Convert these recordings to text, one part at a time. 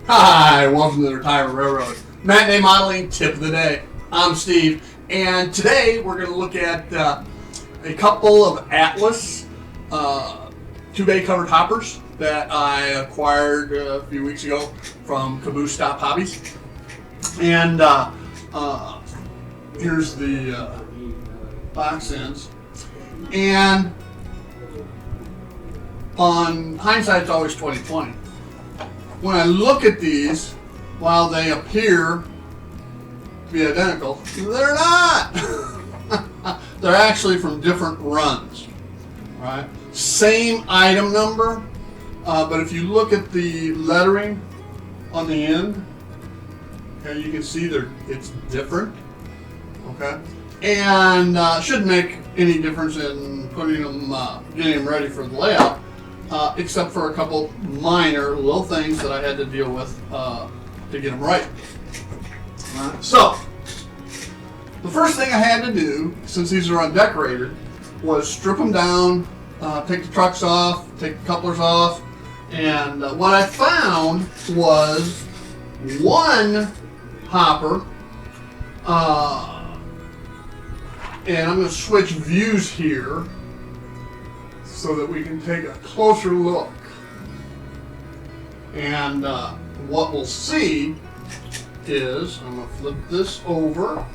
Hi, welcome to the Retirement Railroad. Matinee Modeling Tip of the Day. I'm Steve, and today we're going to look at a couple of Atlas 2-bay covered hoppers that I acquired a few weeks ago from Caboose Stop Hobbies. And here's the box ends. And on hindsight, it's always 20/20. When I look at these, while they appear to be identical, they're not. They're actually from different runs. Right? Same item number, but if you look at the lettering on the end, okay, you can see it's different. Okay, and shouldn't make any difference in putting them, getting them ready for the layout. Except for a couple minor little things that I had to deal with to get them right. So, the first thing I had to do, since these are undecorated, was strip them down, take the trucks off, take the couplers off, and what I found was one hopper, and I'm going to switch views here, so that we can take a closer look. And what we'll see is, I'm going to flip this over,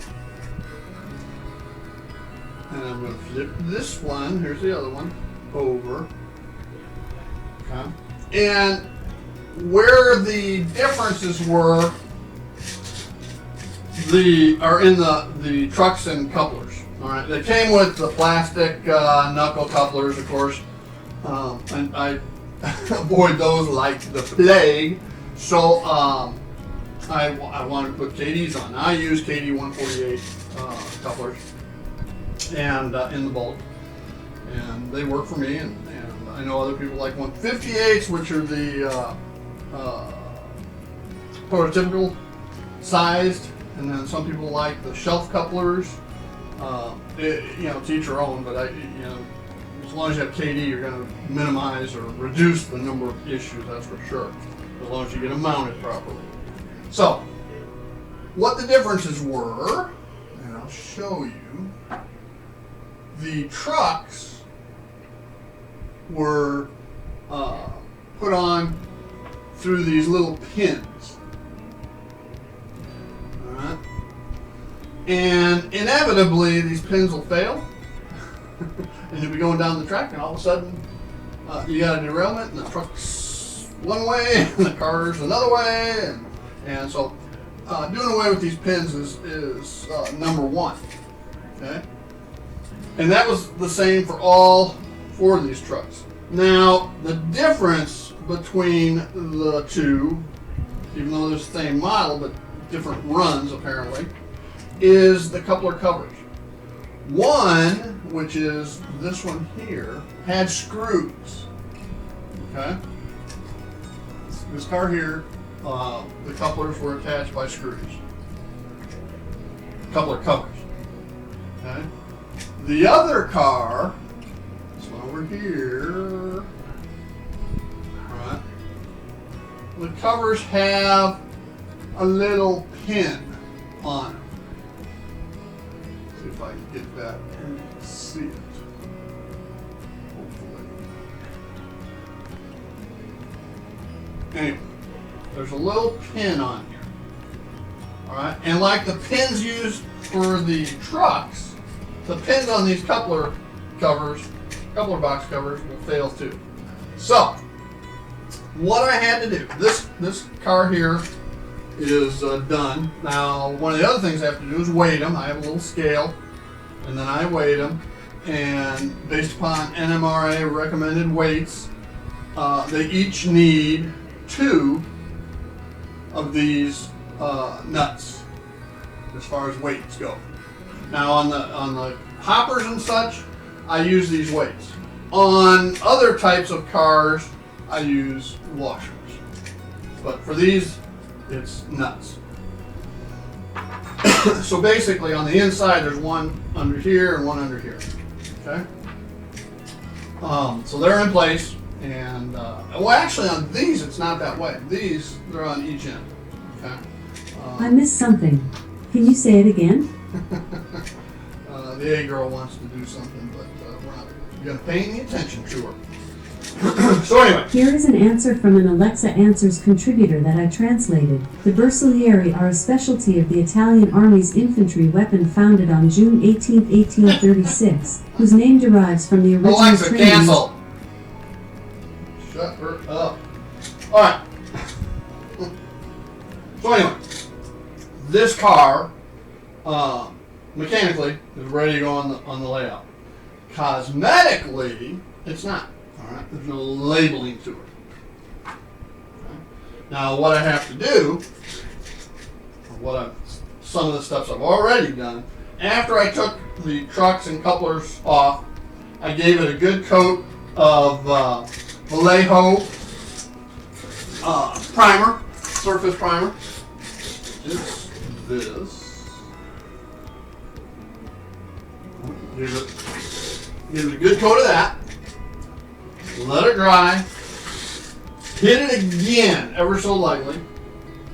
and I'm going to flip this one, here's the other one, over. Okay. And where the differences were, are in the trucks and couplers. All right, they came with the plastic knuckle couplers, of course, and I avoid those like the plague. So I wanted to put KDs on. I use KD 148 couplers, and in the bulk, and they work for me. And I know other people like 158s, which are the prototypical sized, and then some people like the shelf couplers. To each your own, but as long as you have KD, you're going to minimize or reduce the number of issues, that's for sure, as long as you get them mounted properly. So, what the differences were, and I'll show you, the trucks were put on through these little pins. Alright? And inevitably, these pins will fail, and you'll be going down the track, and all of a sudden, you got a derailment, and the truck's one way, and the car's another way, and so doing away with these pins is number one. Okay, and that was the same for all four of these trucks. Now, the difference between the two, even though they're the same model but different runs apparently, is the coupler covers. One, which is this one here, had screws. Okay? This car here, the couplers were attached by screws. Coupler covers. Okay? The other car, this one over here, right? The covers have a little pin on them. See if I can get that and see it. Hopefully. Anyway, there's a little pin on here. Alright, and like the pins used for the trucks, the pins on these coupler box covers will fail too. So, what I had to do, this car here is done. Now, one of the other things I have to do is weight them. I have a little scale, and then I weigh them, and based upon NMRA recommended weights, they each need 2 of these nuts as far as weights go. Now, on the hoppers and such, I use these weights. On other types of cars, I use washers, but for these, it's nuts. So basically, on the inside, there's one under here and one under here. Okay. So they're in place. And well, actually, on these it's not that way. These, they're on each end. Okay. I missed something. Can you say it again? The A girl wants to do something, but we're not going to pay any attention to her. So anyway. Here is an answer from an Alexa Answers contributor that I translated. The Bersaglieri are a specialty of the Italian Army's infantry weapon founded on June 18, 1836, whose name derives from the original Alexa, training. cancel. Shut her up. All right. So anyway, this car, mechanically, is ready to go on the layout. Cosmetically, it's not. All right, there's no labeling to it. Okay. Now, what I have to do, some of the steps I've already done, after I took the trucks and couplers off, I gave it a good coat of Vallejo primer, surface primer. It's this. Give it a good coat of that. Let it dry. Hit it again, ever so lightly,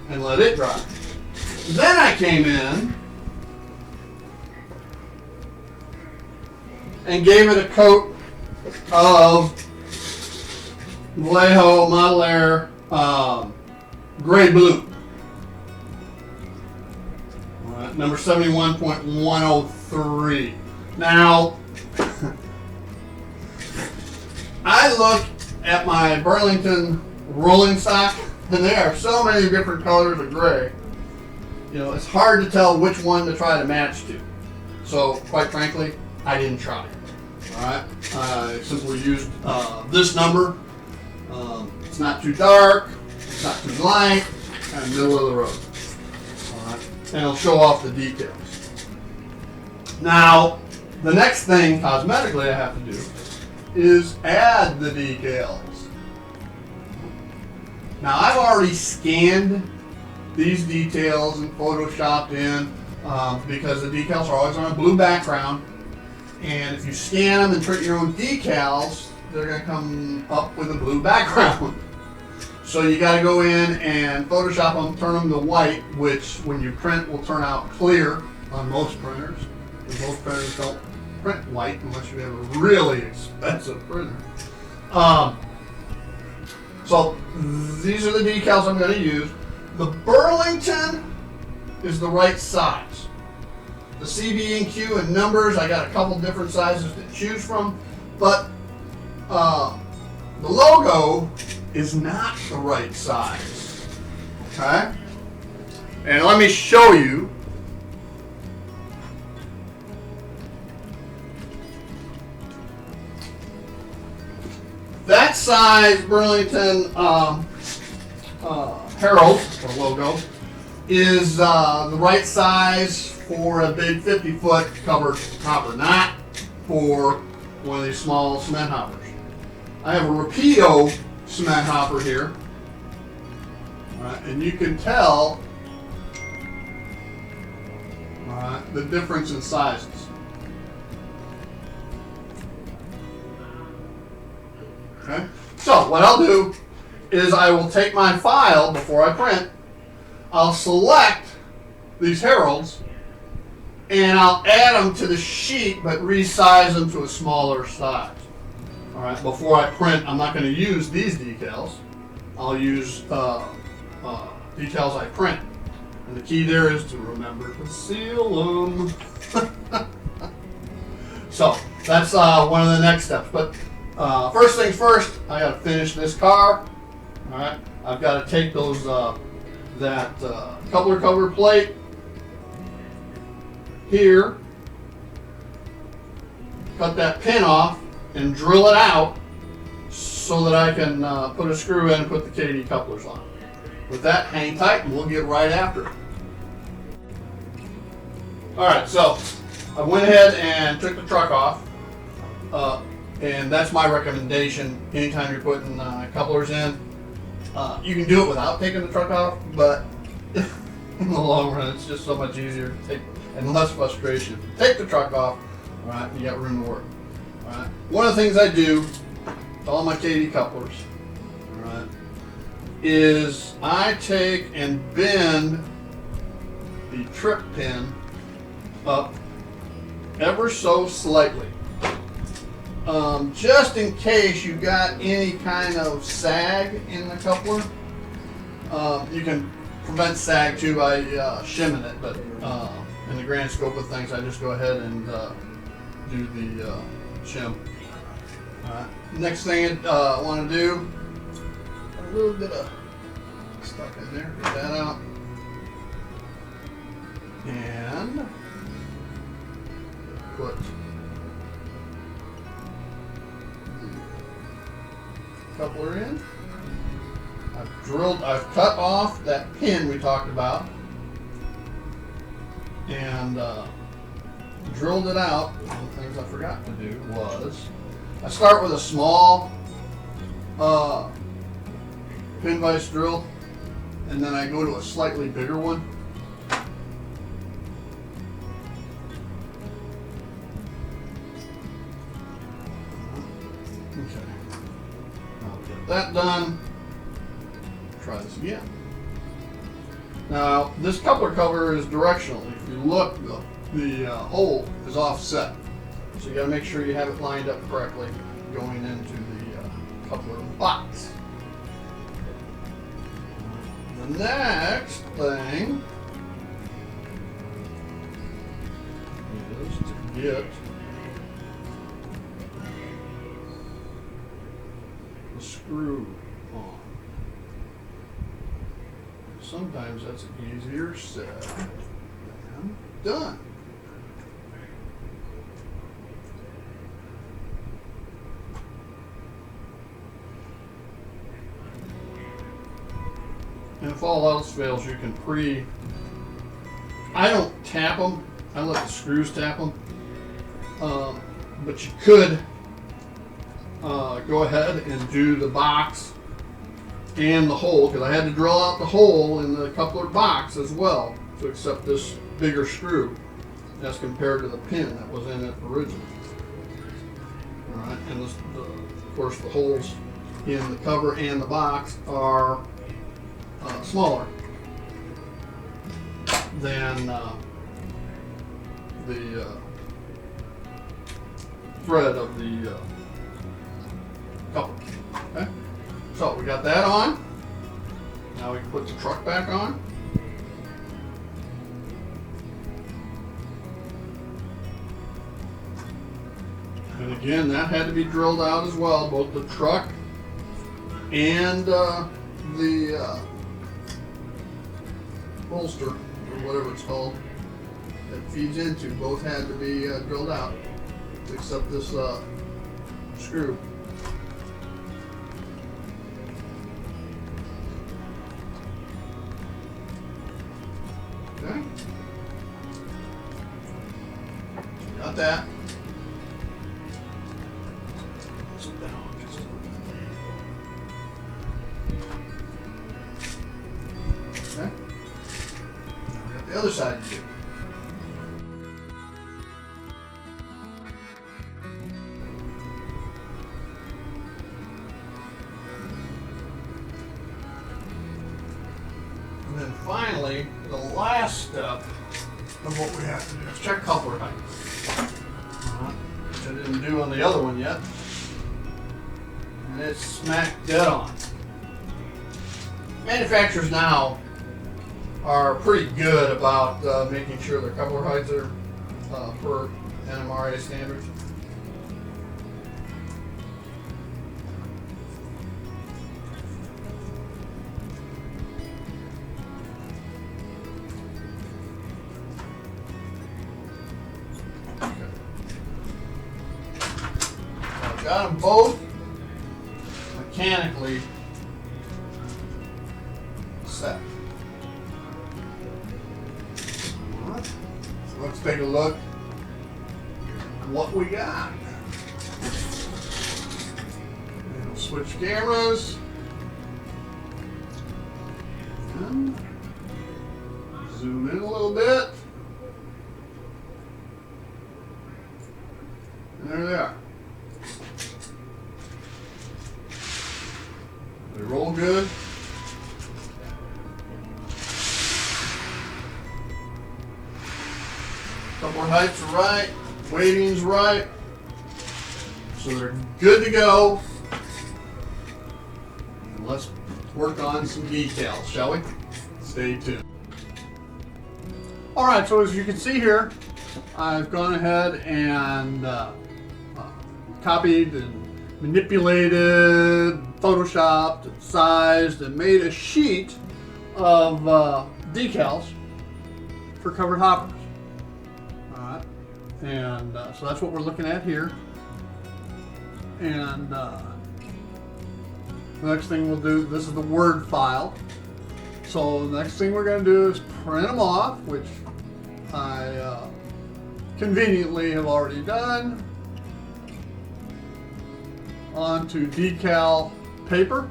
and let it dry. Then I came in and gave it a coat of Vallejo Model Air gray blue. All right, number 71.103. Now, I look at my Burlington rolling stock, and there are so many different colors of gray. You know, it's hard to tell which one to try to match to. So, quite frankly, I didn't try. All right, I simply used this number. It's not too dark, it's not too light, kind of middle of the road. All right, and it'll show off the details. Now, the next thing cosmetically I have to do is add the decals. Now, I've already scanned these details and photoshopped in because the decals are always on a blue background. And if you scan them and print your own decals, they're going to come up with a blue background. So you got to go in and Photoshop them, turn them to white, which when you print will turn out clear on most printers. Because most printers don't print white unless you have a really expensive printer. So these are the decals I'm going to use. The Burlington is the right size. The CB and Q and numbers, I got a couple different sizes to choose from, but the logo is not the right size. Okay? And let me show you. That size Burlington Herald or logo is the right size for a big 50-foot covered hopper, not for one of these small cement hoppers. I have a Rapido cement hopper here, and you can tell the difference in sizes. Okay, so what I'll do is I will take my file before I print. I'll select these heralds and I'll add them to the sheet, but resize them to a smaller size. All right, before I print, I'm not going to use these decals. I'll use decals I print. And the key there is to remember to seal them. So that's one of the next steps. But first things first, I got to finish this car. All right, I've got to take those that coupler cover plate here, cut that pin off, and drill it out so that I can put a screw in and put the KD couplers on. With that, hang tight, and we'll get right after it. All right, so I went ahead and took the truck off. And that's my recommendation anytime you're putting couplers in. You can do it without taking the truck off, but in the long run, it's just so much easier to take and less frustration. Take the truck off, all right, you got room to work. All right. One of the things I do all my TOD couplers, all right, is I take and bend the trip pin up ever so slightly. Just in case you got any kind of sag in the coupler. You can prevent sag too by shimming it, but in the grand scope of things, I just go ahead and do the shim. Alright. Next thing I want to do, a little bit of stuff in there, get that out. And put the coupler in. I've cut off that pin we talked about and drilled it out. One of the things I forgot to do was I start with a small pin vise drill and then I go to a slightly bigger one. Okay, I'll get that done. Try this again. Now, this coupler cover is directional. If you look, the hole is offset. So you got to make sure you have it lined up correctly going into the coupler box. The next thing is to get the screw on. Sometimes that's easier said than done. And if all else fails, you can I don't tap them, I let the screws tap them. But you could go ahead and do the box and the hole, because I had to drill out the hole in the coupler box as well to accept this bigger screw as compared to the pin that was in it originally. Alright, and of course the holes in the cover and the box are smaller than the thread of the coupler. Okay? So we got that on. Now we can put the truck back on. And again, that had to be drilled out as well, both the truck and the bolster, or whatever it's called, that feeds into, both had to be drilled out, except this screw. Okay. Got that. Sit down just a little bit. Okay. Now we got the other side to do. And then finally, the last step of what we have to do is check coupler height. Which I didn't do on the other one yet. And it's smack dead on. Manufacturers now are pretty good about making sure their coupler heights are per NMRA standards. Got them both mechanically set. Alright, so let's take a look at what we got. And we'll switch cameras. And zoom in a little bit. And there they are. They roll good. Cupboard height's right, weighting's right. So they're good to go. And let's work on some decals, shall we? Stay tuned. All right, so as you can see here, I've gone ahead and copied and manipulated, photoshopped, and sized, and made a sheet of decals for covered hoppers. All right, and so that's what we're looking at here. And the next thing we'll do, this is the Word file. So the next thing we're going to do is print them off, which I conveniently have already done, onto decal paper.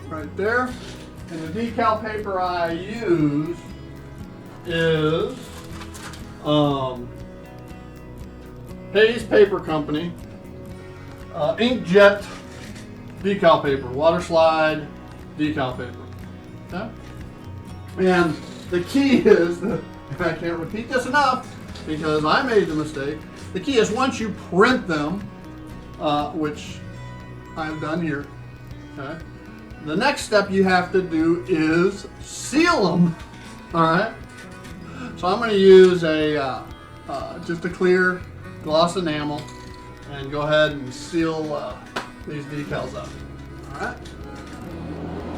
Right there. And the decal paper I use is Hayes Paper Company inkjet decal paper, water slide decal paper. Okay? And the key is, and I can't repeat this enough because I made the mistake, the key is once you print them, which I've done here, okay, the next step you have to do is seal them. All right? So I'm going to use just a clear gloss enamel and go ahead and seal these decals up. All right?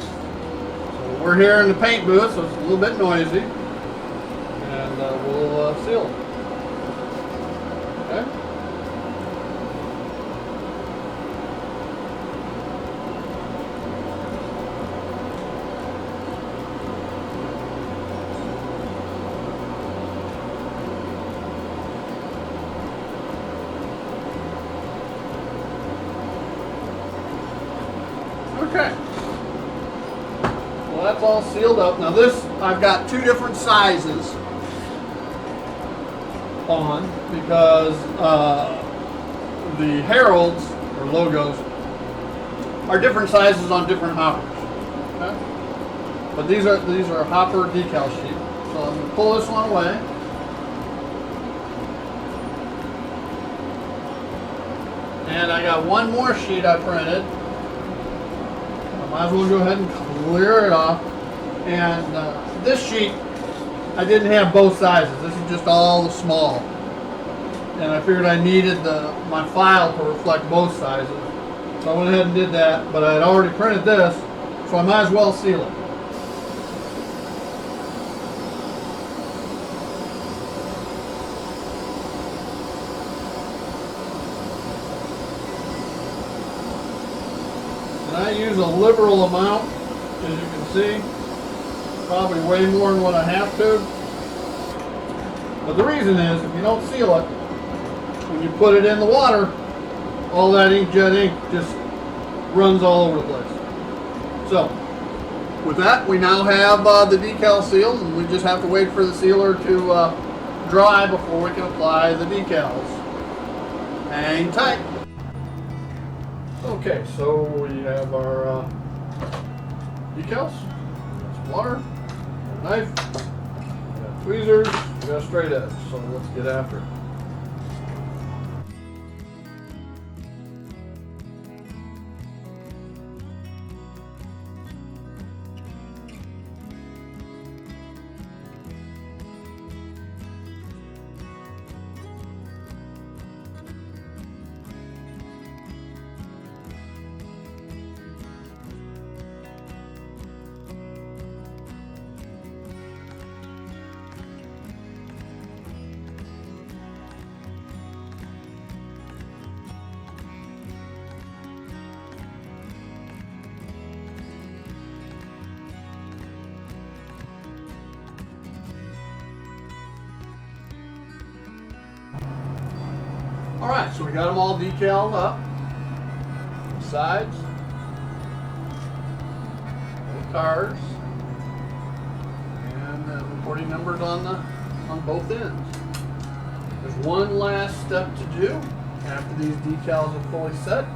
So we're here in the paint booth, so it's a little bit noisy, and we'll seal them. Okay? Okay, well that's all sealed up. Now this, I've got two different sizes on because the heralds or logos are different sizes on different hoppers. Okay? But these are hopper decal sheets. So I'm going to pull this one away. And I got one more sheet I printed. Might as well go ahead and clear it off. And this sheet, I didn't have both sizes. This is just all the small. And I figured I needed my file to reflect both sizes. So I went ahead and did that, but I had already printed this, so I might as well seal it. I use a liberal amount, as you can see, probably way more than what I have to. But the reason is, if you don't seal it, when you put it in the water, all that inkjet ink just runs all over the place. So, with that, we now have the decal sealed, and we just have to wait for the sealer to dry before we can apply the decals. Hang tight. Okay, so we have our decals. That's water, a knife, we got tweezers, we got a straight edge. So let's get after it. Alright, so we got them all decaled up. Sides. Little cars. And the reporting numbers on both ends. There's one last step to do after these decals are fully set.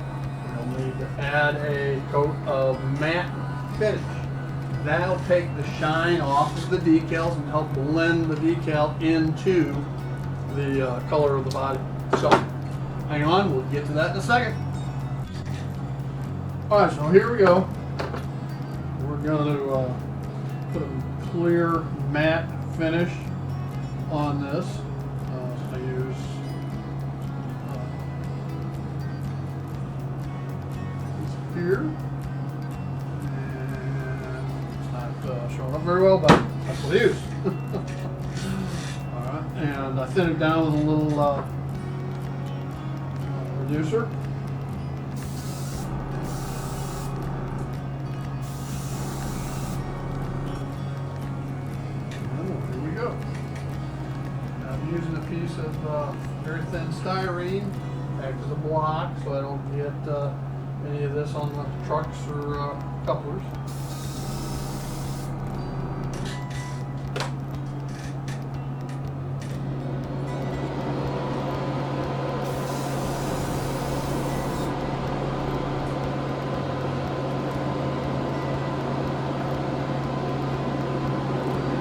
You'll need to add a coat of matte finish. That'll take the shine off of the decals and help blend the decal into the color of the body. So, hang on, we'll get to that in a second. Alright, so here we go. We're going to put a clear matte finish on this. So I use this here. Showing up very well, but that's what I use. Alright, and I thin it down with a little reducer. And here we go. I'm using a piece of very thin styrene, acts as a block so I don't get any of this on the trucks or couplers.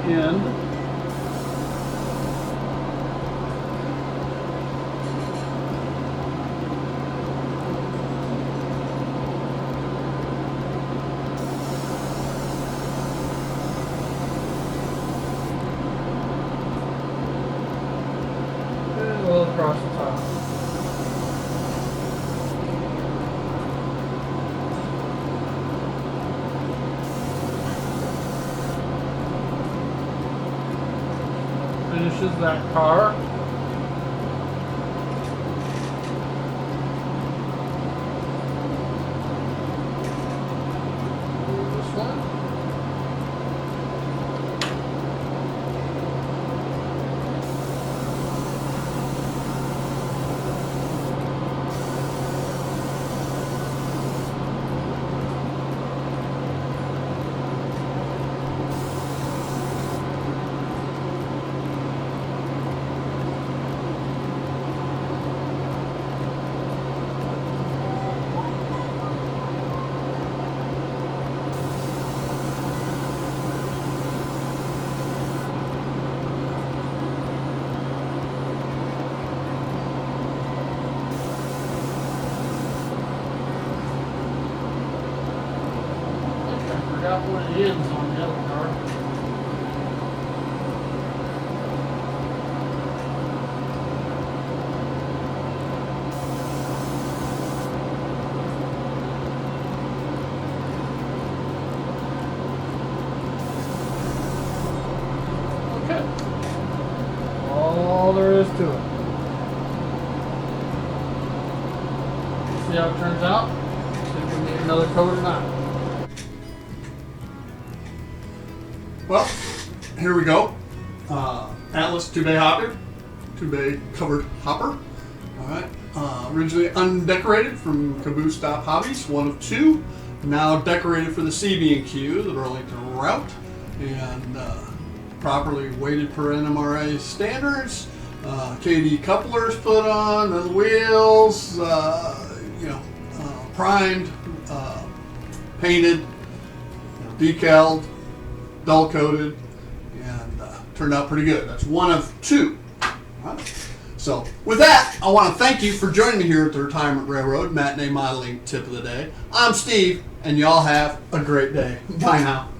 End. And a little across the top. Finishes that car. This one. Forgot what it is on the other car. Okay. All there is to it. See how it turns out? See if we need another coat or not. Well, here we go. Atlas 2-bay hopper, 2-bay covered hopper. All right. Originally undecorated from Caboose Stop Hobbies, one of two. Now decorated for the CB&Q, the Burlington route, and properly weighted per NMRA standards. KD couplers put on, the wheels, primed, painted, decaled, dull coated, and turned out pretty good. That's one of two. Right. So with that, I want to thank you for joining me here at the Retirement Railroad Matinee Modeling Tip of the Day. I'm Steve, and y'all have a great day. Bye now.